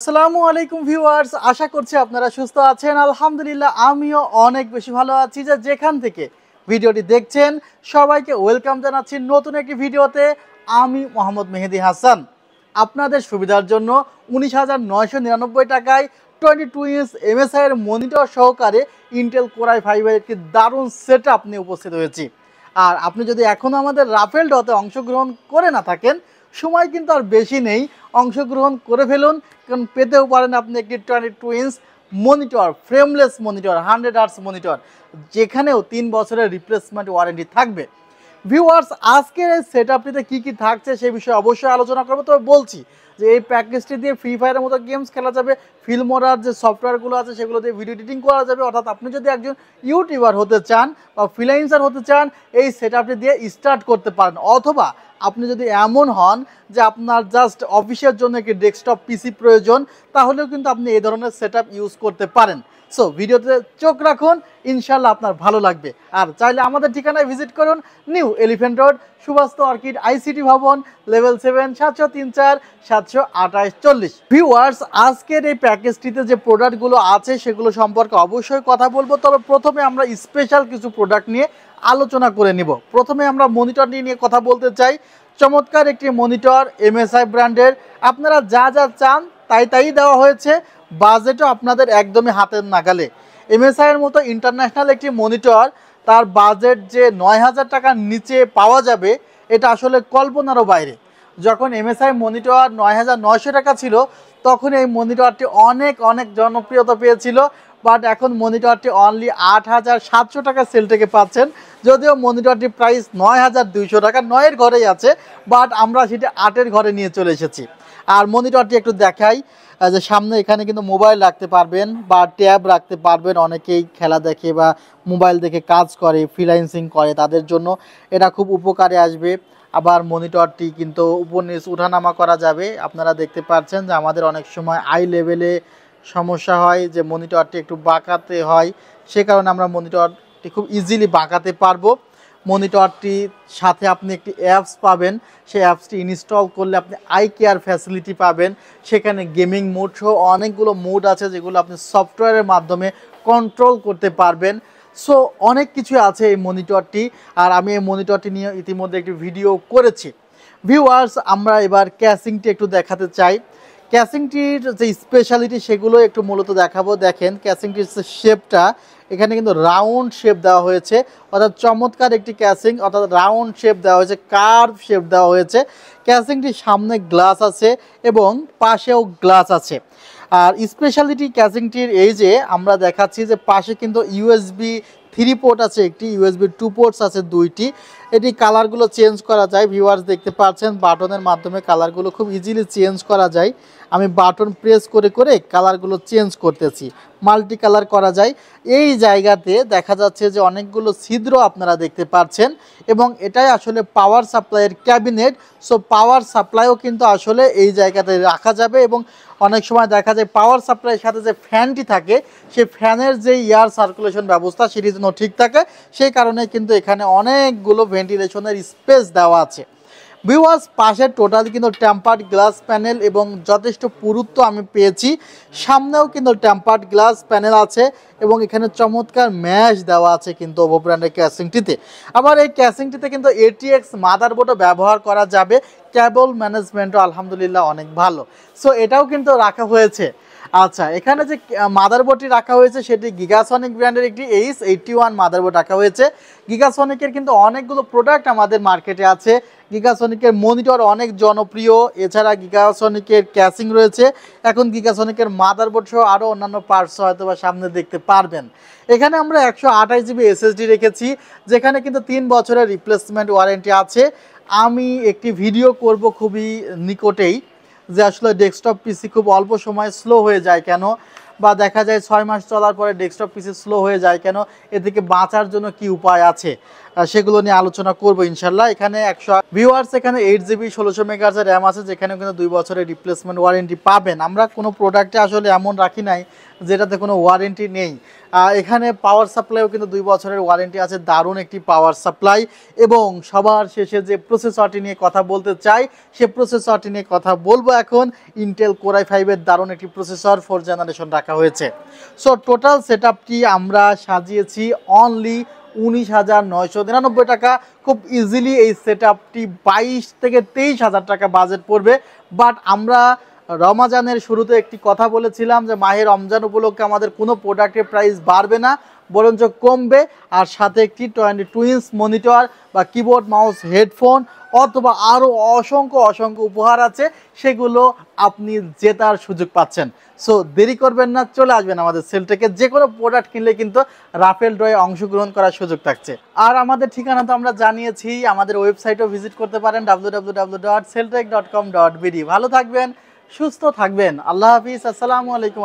আসসালামু আলাইকুম ভিউয়ার্স, আশা করছি আপনারা সুস্থ আছেন। আলহামদুলিল্লাহ আমিও অনেক বেশি ভালো আছি। যেখান থেকে ভিডিওটি দেখছেন সবাইকে ওয়েলকাম জানাচ্ছি নতুন একটি ভিডিওতে। আমি মোহাম্মদ মেহেদি হাসান। আপনাদের সুবিধার জন্য 19,999 টাকায় 22 ইঞ্চ MSI এর মনিটর সহকারে ইন্টেল কোর i5 এর একটি দারুণ সেট আপ নিয়ে উপস্থিত হয়েছি। আর আপনি যদি এখনও আমাদের রাফেল ডতে অংশগ্রহণ করে না থাকেন, সময় কিন্তু আর বেশি নেই, অংশগ্রহণ করে ফেলুন। কারণ পেতেও পারেন আপনি একটি 22 inch monitor, frameless monitor, 100 hertz monitor, যেখানেও 3 বছরের রিপ্লেসমেন্ট ওয়ারেন্টি থাকবে। ভিউয়ার্স, আজকের এই সেট আপটিতে কী কী থাকছে সে বিষয়ে অবশ্যই আলোচনা করবো। তবে বলছি যে এই প্যাকেজটি দিয়ে ফ্রি ফায়ারের মতো গেমস খেলা যাবে, ফিল্মোরার যে সফটওয়্যারগুলো আছে সেগুলো দিয়ে ভিডিও এডিটিং করা যাবে। অর্থাৎ আপনি যদি একজন ইউটিউবার হতে চান বা ফ্রিল্যান্সার হতে চান, এই সেট আপটি দিয়ে স্টার্ট করতে পারেন। অথবা আপনি যদি এমন হন যে আপনার জাস্ট অফিসের জন্য একটি ডেস্কটপ পিসি প্রয়োজন, তাহলেও কিন্তু আপনি এই ধরনের সেট আপ ইউজ করতে পারেন। সো ভিডিওতে চোখ রাখুন, ইনশাল্লাহ আপনার ভালো লাগবে। আর চাইলে আমাদের ঠিকানায় ভিজিট করুন, new elephant road, Subhash orchid ICT ভবন, লেভেল 7, 734 728 40। ভিউয়ার্স, আজকের এই প্যাকেজটিতে যে প্রোডাক্টগুলো আছে সেগুলো সম্পর্কে অবশ্যই কথা বলবো। তবে প্রথমে আমরা স্পেশাল কিছু প্রোডাক্ট নিয়ে আলোচনা করে নিব। প্রথমে আমরা মনিটর নিয়ে কথা বলতে চাই। চমৎকার একটি মনিটর, MSI ব্র্যান্ডের। আপনারা যা যা চান তাই দেওয়া হয়েছে, বাজেটও আপনাদের একদমই হাতের নাগালে। MSI এর মতো ইন্টারন্যাশনাল একটি মনিটর, তার বাজেট যে 9,000 টাকার নিচে পাওয়া যাবে, এটা আসলে কল্পনারও বাইরে। যখন MSI মনিটর 9,900 টাকা ছিল, তখন এই মনিটরটি অনেক জনপ্রিয়তা পেয়েছিল। বাট এখন মনিটরটি অনলি 8,700 টাকা সেল থেকে পাচ্ছেন। যদিও মনিটরটির প্রাইস 9,200 টাকা, 9-এর ঘরেই আছে, বাট আমরা সেটা 8-এর ঘরে নিয়ে চলে এসেছি। আর মনিটরটি একটু দেখাই, যে সামনে এখানে কিন্তু মোবাইল রাখতে পারবেন বা ট্যাব রাখতে পারবেন। অনেকেই খেলা দেখে বা মোবাইল দেখে কাজ করে, ফ্রিল্যান্সিং করে, তাদের জন্য এটা খুব উপকারে আসবে। আবার মনিটরটি কিন্তু উপর নিচ উঠানামা করা যাবে। আপনারা দেখতে পাচ্ছেন যে আমাদের অনেক সময় আই লেভেলে সমস্যা হয়, যে মনিটরটি একটু বাঁকাতে হয়, সে কারণে আমরা মনিটরটি খুব ইজিলি বাঁকাতে পারবো। মনিটরটির সাথে আপনি একটি অ্যাপস পাবেন, সেই অ্যাপসটি ইনস্টল করলে আপনি আই কেয়ার ফ্যাসিলিটি পাবেন। সেখানে গেমিং মোড সহ অনেকগুলো মোড আছে যেগুলো আপনি সফটওয়্যারের মাধ্যমে কন্ট্রোল করতে পারবেন। সো অনেক কিছু আছে এই মনিটরটি। আর আমি এই মনিটরটি নিয়ে ইতিমধ্যে একটি ভিডিও করেছি। ভিউয়ার্স, আমরা এবার ক্যাসিংটি একটু দেখাতে চাই। ক্যাসিংটির যে স্পেশালিটি সেগুলো একটু মূলত দেখাবো। দেখেন ক্যাসিংটির যে শেপটা, এখানে কিন্তু রাউন্ড শেপ দেওয়া হয়েছে, অর্থাৎ চমৎকার একটি ক্যাসিং, অর্থাৎ রাউন্ড শেপ দেওয়া হয়েছে, কার্ভ শেপ দেওয়া হয়েছে। ক্যাসিংটির সামনে গ্লাস আছে এবং পাশেও গ্লাস আছে। আর স্পেশালিটি ক্যাসিংটির এই যে আমরা দেখাচ্ছি যে পাশে কিন্তু USB 3 পোর্ট আছে, একটি USB 2 পোর্টস আছে, দুইটি। এটি কালারগুলো চেঞ্জ করা যায়। ভিউয়ার্স দেখতে পাচ্ছেন বাটনের মাধ্যমে কালারগুলো খুব ইজিলি চেঞ্জ করা যায়। আমি বাটন প্রেস করে কালারগুলো চেঞ্জ করতেছি, মাল্টি কালার করা যায়। এই জায়গাতে দেখা যাচ্ছে যে অনেকগুলো ছিদ্র আপনারা দেখতে পাচ্ছেন, এবং এটাই আসলে পাওয়ার সাপ্লাইয়ের ক্যাবিনেট। সো পাওয়ার সাপ্লাইও কিন্তু আসলে এই জায়গাতে রাখা যাবে। এবং অনেক সময় দেখা যায় পাওয়ার সাপ্লাইয়ের সাথে যে ফ্যানটি থাকে, সেই ফ্যানের যে এয়ার সার্কুলেশন ব্যবস্থা সেটি যেন ঠিক থাকে, সেই কারণে কিন্তু এখানে অনেকগুলো ভেন্টিলেশনের স্পেস দেওয়া আছে। ভিউয়ার্স, পাশে টোটালি কিন্তু টেম্পার্ড গ্লাস প্যানেল এবং যথেষ্ট পুরুত্ব আমি পেয়েছি। সামনেও কিন্তু টেম্পার্ড গ্লাস প্যানেল আছে এবং এখানে চমৎকার ম্যাশ দেওয়া আছে কিন্তু ওভো ব্র্যান্ডের ক্যাসিংটিতে। আবার এই ক্যাসিংটিতে কিন্তু ATX মাদারবোর্ডও ব্যবহার করা যাবে। কেবল ম্যানেজমেন্টও আলহামদুলিল্লাহ অনেক ভালো। সো এটাও কিন্তু রাখা হয়েছে। আচ্ছা, এখানে যে মাদারবোর্ডটি রাখা হয়েছে সেটি গিগাসনিক ব্র্যান্ডের একটি H81 মাদারবোর্ড রাখা হয়েছে। গিগাসনিকের কিন্তু অনেকগুলো প্রোডাক্ট আমাদের মার্কেটে আছে। গিগাসনিকের মনিটর অনেক জনপ্রিয়, এছাড়া গিগাসনিকের ক্যাসিং রয়েছে। এখন গিগাসনিকের মাদারবোর্ড সহ আরও অন্যান্য পার্টস হয়তো বা সামনে দেখতে পারবেন। এখানে আমরা 128 GB SSD রেখেছি, যেখানে কিন্তু 3 বছরের রিপ্লেসমেন্ট ওয়ারেন্টি আছে। আমি একটি ভিডিও করব খুবই নিকটেই, যে আসলে ডেস্কটপ পিসি খুব অল্প সময় স্লো হয়ে যায় কেন, বা দেখা যায় 6 মাস চলার পরে ডেস্কটপ পিসি স্লো হয়ে যায় কেন, এ থেকে বাঁচার জন্য কি উপায় আছে। সেগুলো নিয়ে আলোচনা করবো ইনশাল্লাহ। এখানে 100 ভিউয়ার্স, এখানে 8GB 1600 মেগাহার্জ র্যাম আছে, যেখানে কিন্তু 2 বছরের রিপ্লেসমেন্ট ওয়ারেন্টি পাবেন। আমরা কোনো প্রোডাক্টে আসলে এমন রাখি নাই যেটাতে কোনো ওয়ারেন্টি নেই। এখানে পাওয়ার সাপ্লাইও কিন্তু 2 বছরের ওয়ারেন্টি আছে, দারুণ একটি পাওয়ার সাপ্লাই। এবং সবার শেষে যে প্রসেসরটি নিয়ে কথা বলতে চাই, সে প্রসেসরটি নিয়ে কথা বলবো এখন। ইন্টেল কোর i5 এর দারুণ একটি প্রসেসর 4th জেনারেশন রাখা হয়েছে। সো টোটাল সেটআপটি আমরা সাজিয়েছি অনলি 19,999 টাকা। খুব ইজিলি এই সেটআপটি 22 থেকে 23,000 টাকা বাজেট পড়বে। বাট আমরা রমাজানের শুরুতে একটি কথা বলেছিলাম যে মাহে রমজান উপলক্ষে আমাদের কোনো প্রোডাক্টের প্রাইস বাড়বে না, বরঞ্চ কমবে। আর সাথে একটি 22 ইঞ্চ মনিটর বা কিবোর্ড মাউস হেডফোন অথবা আরও অসংখ্য উপহার আছে, সেগুলো আপনি জেতার সুযোগ পাচ্ছেন। সো দেরি করবেন না, চলে আসবেন আমাদের সেলটেকে। যে কোনো প্রোডাক্ট কিনলে কিন্তু রাফেল ড্রয়ে অংশগ্রহণ করার সুযোগ থাকছে। আর আমাদের ঠিকানা তো আমরা জানিয়েছি, আমাদের ওয়েবসাইটও ভিজিট করতে পারেন www.celltech.com.bd। ভালো থাকবেন, সুস্থ থাকবেন। আল্লাহ হাফিজ, আসসালামু আলাইকুম।